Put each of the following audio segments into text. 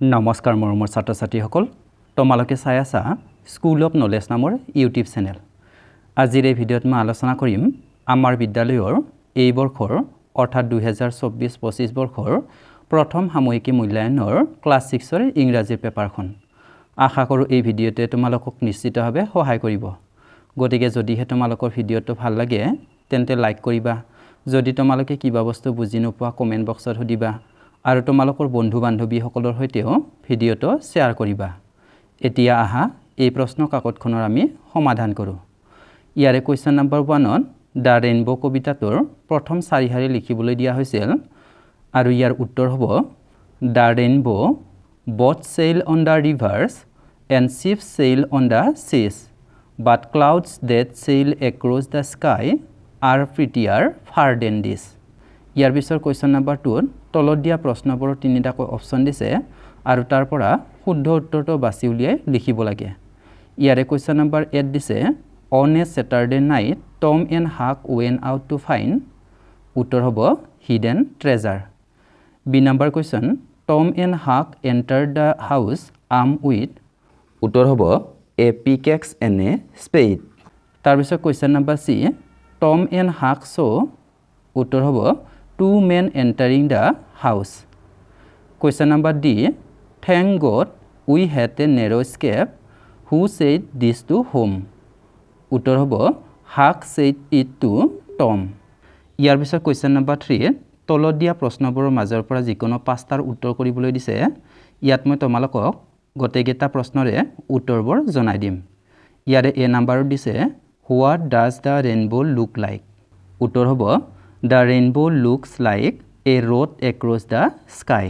নমস্কাৰ মৰমৰ ছাত্ৰ ছাত্ৰীসকল তোমালোকে চাই আছা স্কুল অফ নলেজ নামৰ ইউটিউব চেনেল আজিৰ এই ভিডিঅ'ত মই আলোচনা কৰিম আমাৰ বিদ্যালয়ৰ এই বৰ্ষৰ অৰ্থাৎ 2024-25 বৰ্ষৰ প্ৰথম সাময়িকী মূল্যায়নৰ ক্লাছ 6 ৰ ইংৰাজী পেপাৰখন আশা কৰোঁ এই ভিডিঅ'তে তোমালোকক নিশ্চিতভাৱে সহায় কৰিব গতিকে যদিহে তোমালোকৰ ভিডিঅ'টো ভাল লাগে তেন্তে লাইক কৰিবা যদি তোমালোকে কিবা বস্তু বুজি নোপোৱা কমেন্ট বক্সত সুধিবা আৰু তোমালোকৰ বন্ধু বান্ধৱীসকলৰ সৈতেও ভিডিঅ'টো শ্বেয়াৰ কৰিবা এতিয়া আহা এই প্ৰশ্ন কাকতখনৰ আমি সমাধান কৰোঁ ইয়াৰে কোৱেশ্চন নম্বৰ 1ত দা ৰেইনবো কবিতাটোৰ প্ৰথম চাৰি শাৰী লিখিবলৈ দিয়া হৈছিল আৰু ইয়াৰ উত্তৰ হ'ব দা rainbow both sail on the rivers and ships sail on the seas but clouds that sail across the sky are prettier far than this ইয়াৰ পিছৰ কোৱেশ্চন নম্বৰ 2ত তলত দিয়া প্ৰশ্নবোৰৰ তিনিটাকৈ অপচন দিছে আৰু তাৰ পৰা শুদ্ধ উত্তৰটো বাছি উলিয়াই লিখিব লাগে ইয়াৰে কোৱেশ্চন নম্বৰ 8 দিছে on a Saturday night Tom and Huck went out to find উত্তৰ হ'ব hidden treasure B number question Tom and Huck entered the house armed with উত্তৰ হ'ব a pickaxe and a spade তাৰ পিছত question number C Tom and Huck saw উত্তৰ হ'ব two men entering the house question number D thank God we had a narrow escape who said this to whom উত্তৰ হ'ব Huck said it to Tom ইয়াৰ পিছত question number 3 তলত দিয়া প্ৰশ্নবোৰৰ মাজৰ পৰা যিকোনো পাঁচটাৰ উত্তৰ কৰিবলৈ দিছে ইয়াত মই তোমালোকক গোটেইকেইটা প্ৰশ্নৰে উত্তৰবোৰ জনাই দিম ইয়াৰে এ নম্বৰত দিছে what does the rainbow look like উত্তৰ হ'ব The rainbow looks like a road across the sky.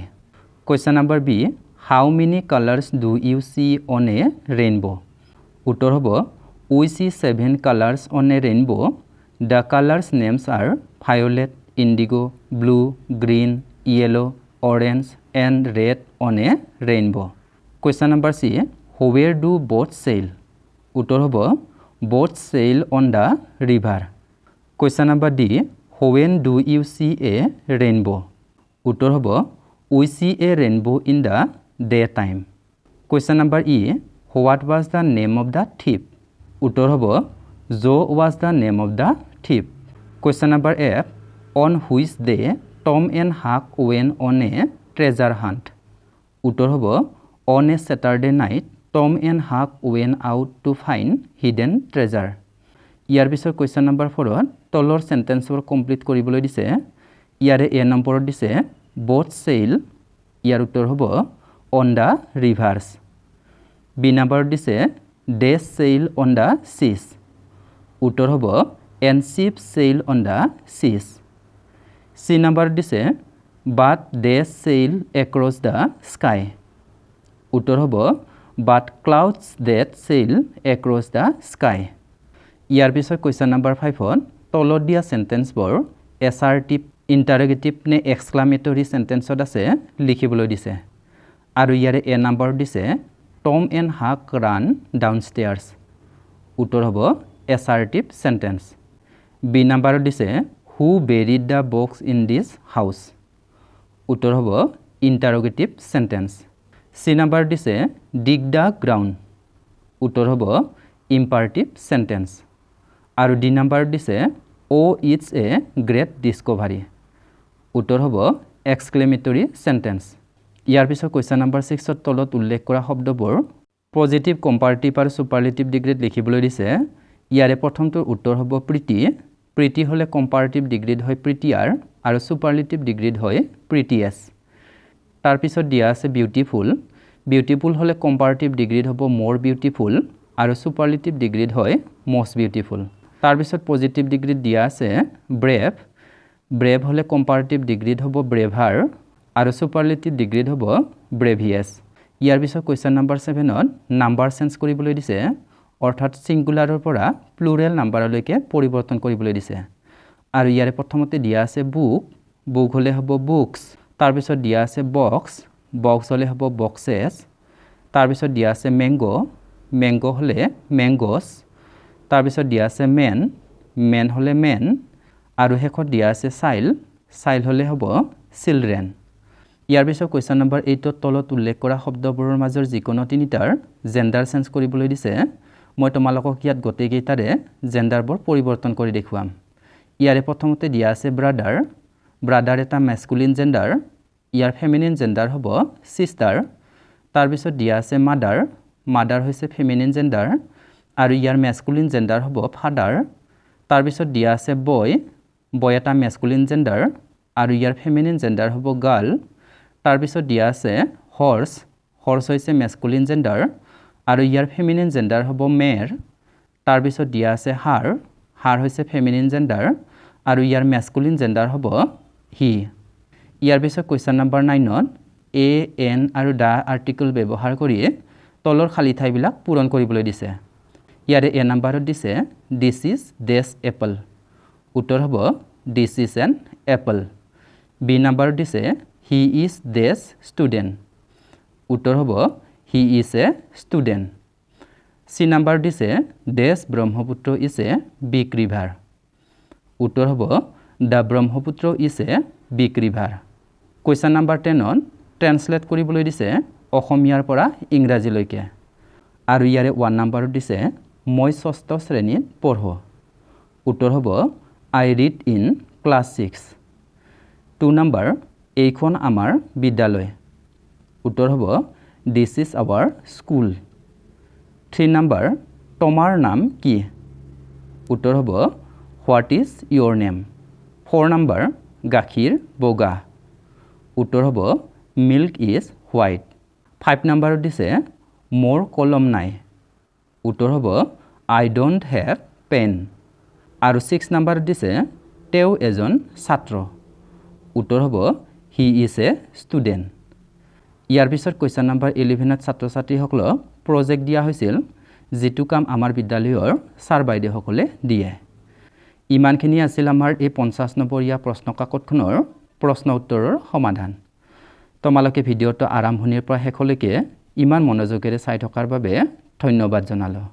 Question number B. How many colors do you see on a rainbow? Uttor hobo, we see 7 colors on a rainbow. The colors names are violet, indigo, blue, green, yellow, orange and red on a rainbow. Question number C. Where do boats sail? Uttor hobo, boats sail on the river. Question number D. When do you see a rainbow? Uttor hobo, we see a rainbow in the daytime. Question number E. What was the name of the thief? Uttor hobo, Joe was the name of the thief. Question number F. On which day Tom and Huck went on a treasure hunt? Uttor hobo, on a Saturday night Tom and Huck went out to find hidden treasure. ইয়াৰ পিছৰ question number 4ত তলৰ সেন্টেন্সবোৰ complete কৰিবলৈ দিছে ইয়াৰে এ নম্বৰত দিছে boat sail ইয়াৰ উত্তৰ হ'ব on the rivers B নম্বৰত দিছে they sail on the seas উত্তৰ হ'ব and ships sail on the seas সি নম্বৰত দিছে but they sail across the sky উত্তৰ হ'ব but clouds that sail across the sky ইয়াৰ পিছত কোৱেশ্চন নম্বৰ 5ত তলত দিয়া সেন্টেন্সবোৰ এছাৰ্টিভ ইন্টাৰগেটিভ নে এক্সক্লামেটৰী সেন্টেন্সত আছে লিখিবলৈ দিছে আৰু ইয়াৰে এ নম্বৰ দিছে টম এণ্ড হাক ৰান ডাউনষ্টেয়াৰ্স উত্তৰ হ'ব এছাৰ্টিভ সেন্টেন্স বি নম্বৰত দিছে who buried the box in this house উত্তৰ হ'ব ইন্টাৰগেটিভ সেন্টেন্স সি নম্বৰ দিছে ডিগ দ্য গ্ৰাউণ্ড উত্তৰ হ'ব ইম্পাৰটিভ সেন্টেন্স আৰু ডি নম্বৰ দিছে ও ইটস এ গ্ৰেট ডিসকভাৰী উত্তৰ হ'ব এক্সক্লেমেটৰী সেন্টেন্স ইয়াৰ পিছত কোৱেশ্চন নম্বৰ 6ত তলত উল্লেখ কৰা শব্দবোৰ পজিটিভ কম্পাৰেটিভ আৰু সুপাৰলেটিভ ডিগ্ৰীত লিখিবলৈ দিছে ইয়াৰে প্ৰথমটোৰ উত্তৰ হ'ব প্ৰিটি প্ৰিটি হ'লে কম্পাৰেটিভ ডিগ্ৰীত হয় প্ৰিটিয়াৰ আৰু সুপাৰলেটিভ ডিগ্ৰীত হয় প্ৰিটিয়েছ তাৰ পিছত দিয়া আছে বিউটিফুল বিউটিফুল হ'লে কম্পাৰেটিভ ডিগ্ৰীত হ'ব মোৰ বিউটিফুল আৰু সুপাৰলেটিভ ডিগ্ৰীত হয় most beautiful তাৰ পিছত পজিটিভ ডিগ্ৰীত দিয়া আছে ব্ৰেভ ব্ৰেভ হ'লে কম্পাৰেটিভ ডিগ্ৰীত হ'ব ব্ৰেভাৰ আৰু সুপাৰলেটিভ ডিগ্ৰীত হ'ব ব্ৰেভিয়াছ ইয়াৰ পিছত কোৱেশ্চন নম্বৰ 7ত নাম্বাৰ চেঞ্জ কৰিবলৈ দিছে অৰ্থাৎ সিঙ্গুলাৰৰ পৰা প্লুৰেল নাম্বাৰলৈকে পৰিৱৰ্তন কৰিবলৈ দিছে আৰু ইয়াৰে প্ৰথমতে দিয়া আছে বুক বুক হ'লে হ'ব বুকস তাৰ পিছত দিয়া আছে বক্স বক্স হ'লে হ'ব বক্সেছ তাৰ পিছত দিয়া আছে মেংগো মেংগো হ'লে মেংগোছ তাৰ পিছত দিয়া আছে মেন মেন হ'লে মেন আৰু শেষত দিয়া আছে চাইল্ড চাইল্ড হ'লে হ'ব চিলড্ৰেন ইয়াৰ পিছত কুৱেশ্যন নম্বৰ 8 তলত উল্লেখ কৰা শব্দবোৰৰ মাজৰ যিকোনো তিনিটাৰ জেন্ডাৰ চেঞ্জ কৰিবলৈ দিছে মই তোমালোকক ইয়াত গোটেইকেইটাৰে জেন্ডাৰবোৰ পৰিৱৰ্তন কৰি দেখুৱাম ইয়াৰে প্ৰথমতে দিয়া আছে ব্ৰাদাৰ ব্ৰাদাৰ এটা মেস্কুলিন জেন্ডাৰ ইয়াৰ ফেমিনিন জেন্ডাৰ হ'ব সিস্টাৰ তাৰ পিছত দিয়া আছে মাদাৰ মাদাৰ হৈছে ফেমিনিন জেন্ডাৰ আৰু ইয়াৰ মেস্কুলিন জেন্ডাৰ হ'ব ফাদাৰ তাৰ পিছত দিয়া আছে বয় বয় এটা মেস্কুলিন জেন্ডাৰ আৰু ইয়াৰ ফেমিনিন জেন্ডাৰ হ'ব গাৰ্ল তাৰ পিছত দিয়া আছে হৰ্স হৰ্স হৈছে মেস্কুলিন জেন্ডাৰ আৰু ইয়াৰ ফেমিনিন জেন্ডাৰ হ'ব মেৰ তাৰ পিছত দিয়া আছে হাৰ হাৰ হৈছে ফেমিনিন জেন্ডাৰ আৰু ইয়াৰ মেস্কুলিন জেন্ডাৰ হ'ব হি ইয়াৰ পিছত কুৱেশ্যন নম্বৰ 9 এ এন আৰু দা আৰ্টিকল ব্যৱহাৰ কৰি তলৰ খালী ঠাইবিলাক পূৰণ কৰিবলৈ দিছে ইয়াৰে এ নম্বৰত দিছে দিছ ইজ ডেছ এপল উত্তৰ হ'ব this is an apple B নম্বৰত দিছে হি ইজ ডেছ ষ্টুডেণ্ট উত্তৰ হ'ব he is a student C number দিছে dash Brahmaputra is a big river উত্তৰ হ'ব the Brahmaputra is a big river question number 10 translate কৰিবলৈ দিছে অসমীয়াৰ পৰা ইংৰাজীলৈকে আৰু ইয়াৰে 1 নম্বৰত দিছে মই 6ষ্ঠ শ্ৰেণীত পঢ়ো উত্তৰ হ'ব I read in class 6 2 number এইখন আমাৰ বিদ্যালয় উত্তৰ হ'ব this is our school 3 number তোমাৰ নাম কি উত্তৰ হ'ব what is your name 4 number গাখীৰ বগা উত্তৰ হ'ব মিল্ক ইজ হোৱাইট 5 নম্বৰত দিছে মোৰ কলম নাই উত্তৰ হ'ব আই ডোণ্ট হেভ পেন আৰু 6 নম্বৰত দিছে তেওঁ এজন ছাত্ৰ উত্তৰ হ'ব হি ইজ এ ষ্টুডেণ্ট ইয়াৰ পিছত কুৱেশ্যন নম্বৰ 11ত ছাত্ৰ ছাত্ৰীসকলক প্ৰজেক্ট দিয়া হৈছিল যিটো কাম আমাৰ বিদ্যালয়ৰ ছাৰ বাইদেউসকলে দিয়ে ইমানখিনি আছিল আমাৰ এই 50 নম্বৰীয়া প্ৰশ্ন কাকতখনৰ প্ৰশ্ন উত্তৰৰ সমাধান তোমালোকে ভিডিঅ'টো আৰম্ভণিৰ পৰা শেষলৈকে ইমান মনোযোগেৰে চাই থকাৰ বাবে ধন্যবাদ জনালোঁ